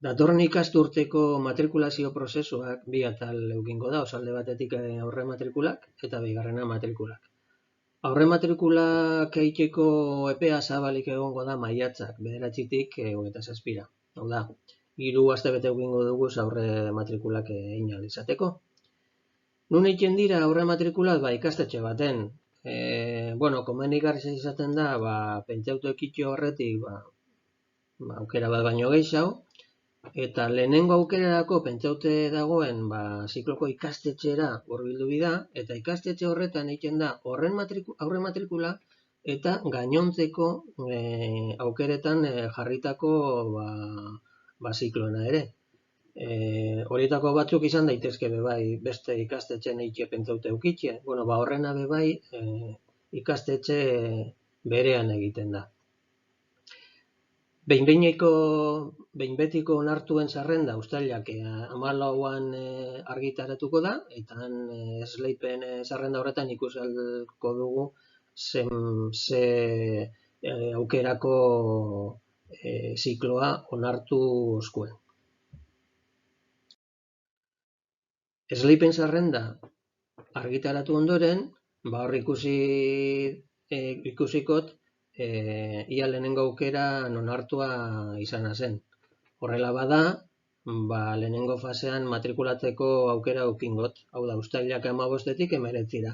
Datorren ikasturteko matrikulazio prozesuak bi atal edukiko da, alde batetik aurre matrikulak eta bigarrena matrikulak. Aurre matrikulak egiteko epea zabalik egongo da maiatzak, 9tik 27. Hau da, 3 astebete edukiko dugu aurre matrikulak egin ahal izateko. Nun egiten dira aurre matrikulak? Ikastetxe baten. Komenigarria izaten da, pentsatu ekitxo horretik, aukera bat baino gehiago, eta lehenengo aukerarako pentsaute dagoen zikloko ikastetxera hurbildu bida, eta ikastetxe horretan egiten da aurre matrikula eta gainontzeko aukeretan jarritako zikloena ere. Horietako batzuk izan daitezke beste ikastetxeen egite pentsaute eukitxe. Horrena ikastetxe berean egiten da. Behin betiko onartuen zerrenda uztailak 14an argitaratuko da, eta esleipen zerrenda horretan ikusi ahalko dugu ze aukerako zikloa onartu oskuen. Esleipen zerrenda argitaratu ondoren, hor ikusikot ia lehenengo aukera onartua izana zen. Horrela bada, lehenengo fasean matrikulatzeko aukera eukingot. Hau da, uztailak 15-tik 19.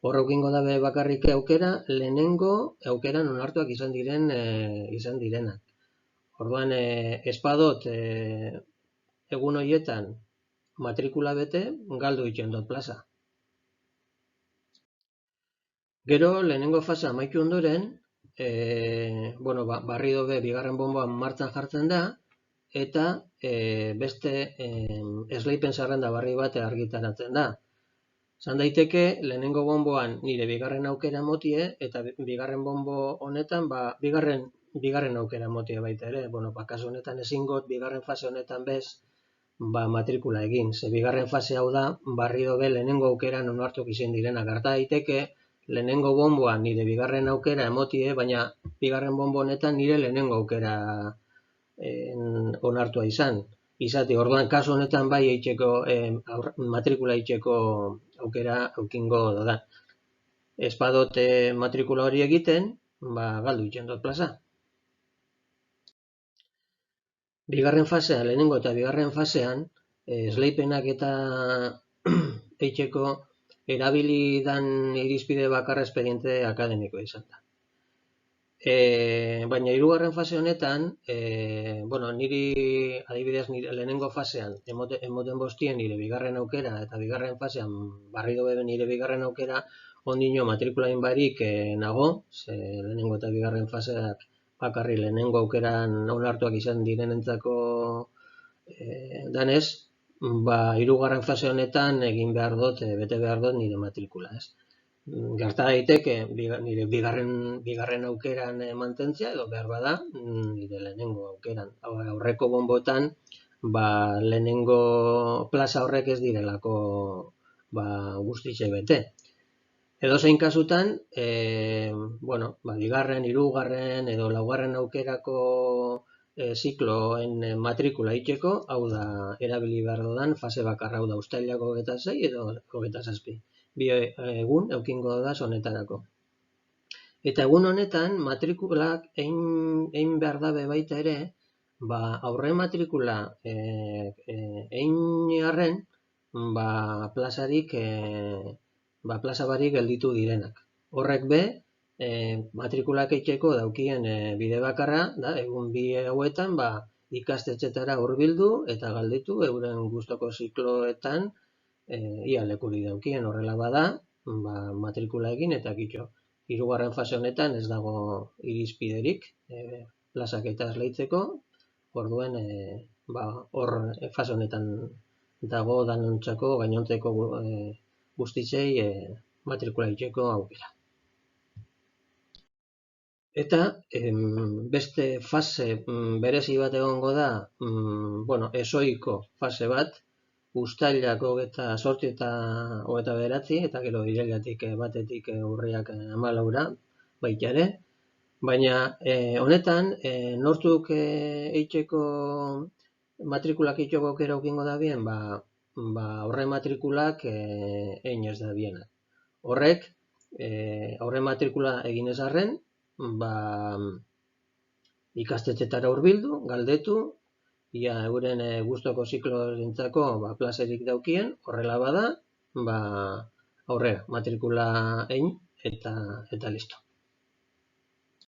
Hor eukingo da bakarrik aukera, lehenengo aukeran onartuak izan direnak. Orduan, espadot egun horietan matrikula bete, galdu egiten dut plaza. Gero, lehenengo fasea amaitu ondoren, barri dobe bigarren bonboan martxan jartzen da, eta beste esleipen zerrenda barri bat argitaratzen da. Zan daiteke, lehenengo bonboan nire bigarren aukera motie, eta bigarren bonbo honetan, bigarren aukera motie baita ere. Kasu honetan ezingot, bigarren fase honetan bez, matrikula egin. Ze bigarren fase hau da, barri dobe lehenengo aukeran onartuak izan direna. Gerta daiteke, lehenengo bonboan nire bigarren aukera emotie, baina bigarren bonbo honetan nire lehenengo aukera onartua izan. Orduan, kasu honetan matrikula egiteko aukera eukingo da. Espadot matrikula hori egiten, galdu egiten dut plaza. Bigarren fasean, lehenengo eta bigarren fasean, esleipenak eta egiteko erabili dan irizpide bakarra espediente akademikoa izan da. Baina hirugarren fase honetan, niri adibidez lehenengo fasean emoten bostien nire bigarren aukera, eta bigarren fasean barri dobe nire bigarren aukera ondino matrikulain barik nago, ze lehenengo eta bigarren faseak bakarri lehenengo aukeran onartuak izan direnentzako danez, hirugarren fase honetan egin behar dut, bete behar dut nire matrikula, ez? Gerta daiteke nire bigarren aukeran mantentzia, edo behar bada nire lehenengo aukeran. Aurreko bonbotan, lehenengo plaza horrek ez direlako guztitxe bete. Edozein kasutan, bigarren, hirugarren edo laugarren aukerako zikloen matrikula egiteko, hau da, erabili behar dudan fase bakarra, hau da, uztailak 26 edo 27. Bi egun eukingo da honetarako. Eta egun honetan, matrikulak egin behar dabe baita ere, aurre matrikula egin arren, plaza barik gelditu direnak. Horrek be, matrikulak egiteko daukien bide bakarra, egun bi hauetan ikastetxetara hurbildu eta galditu euren gustoko zikloetan ia lekurik daukien. Horrela bada, matrikula egin eta kitxo. Hirugarren fase honetan ez dago irizpiderik plazak eta esleitzeko, orduen hor fase honetan dago danontzako gainontzeko guztitzei matrikula egiteko aukera. Eta beste fase berezi bat egongo da, esoiko fase bat, uztailak 28 eta 29, eta gero irailatik 1-tik urriak 14 baita ere. Baina honetan, nortzuk egiteko matrikulak itxoko aukera ukingo da bien, horre matrikulak egin ez da bienak. Horrek, horre matrikula egin ez arren, ikastetxetara hurbildu, galdetu, ia euren gustoko ziklorentzako plazerik daukien, horrela bada, aurrera, matrikula egin eta listo.